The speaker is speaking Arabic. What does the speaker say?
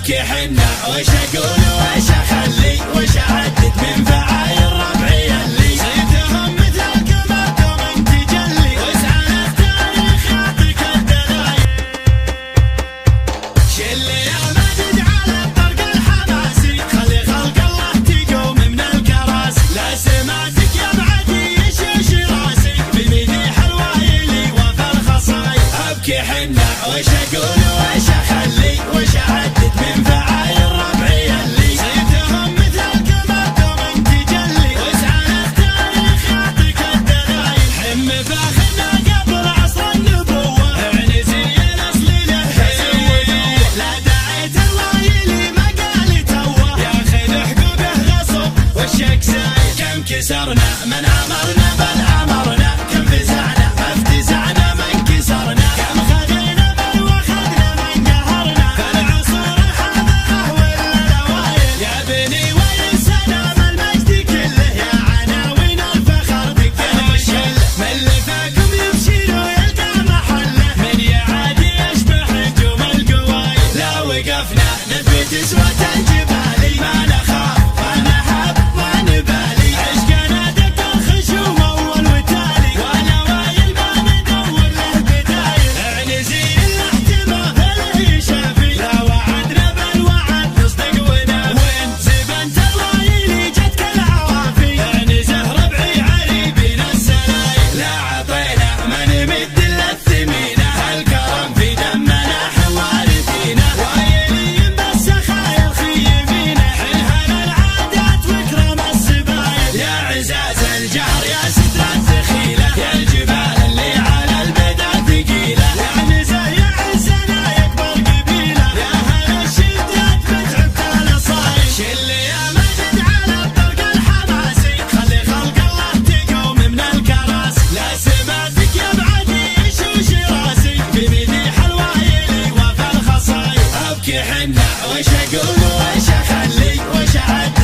ابكي حنا وش اقول وش اخلي وش اعدد من فعايل ربعي اللي صيتهم مثلك ما دوم تجلي واسعى التاريخ يعطيك الدلايل. شل يا ماجد على الطرق الحماسي خلي خلق الله تقوم من الكراسي لا سمعتك يا بعدي يشيش راسي بمديح الوايلي وفي الخصايل. ابكي حنا وش اقول وش اخلي وش اعدد من فعايل ربعي اللي صيتهم مثلك ما دوم تجلي واسعى التاريخ يعطيك الدلايل. حم فاخرنا قبل عصر النبوة عنزي الاصل له لا دعيت الوايلي ما قال توه ياخذ حقوقه غصب والشك سايل. كم كسرنا من امرنا بل امرنا كم فزعنا ما افتزعنا ما انكسرنا كم خذينا بل واخذنا من قهرنا فالعصور الحاضره ولا الاوائل. يا بني وين سلام المجد كله يا عناوين الفخر دقنا والشله من اللي فاكم يمشي له يلقى محله من يعادي يشبح نجوم القوايل. لا وقفنا نثبت اسوة الجبالي ما نخاف ما نهاب ما نبالي عشقنا دق الخشوم اول وتالي وانا وايل ما ندور له بدايل. عنزي الاحتمال اللي شافي لا وعدنا بالوعد نصدق ونافي وين زبنت الوايلي جتك العوافي عنزه ربعي عريبين السلايل. لا عطينا ما نمد الا الثمينه الكرم في دمنا حوار فينا وايلين بس خايل خيبينا حلها العادات وكرم السبايل. يا عزاز الجهر يا ستر الثخيله يا الجبال اللي على البدا ثقيله يا عنزه يا عزنا يكبر قبيله يا هلا الشدات بتعب الاصايل. شل يا ماجد على الطرق الحماسي خلي خلق الله تقوم من الكراسي لا سمعتك يا بعدي يشوش راسي بمديح الوايلي وفي الخصايل. ابكي حنا وش اقول وش اخلي وش اعد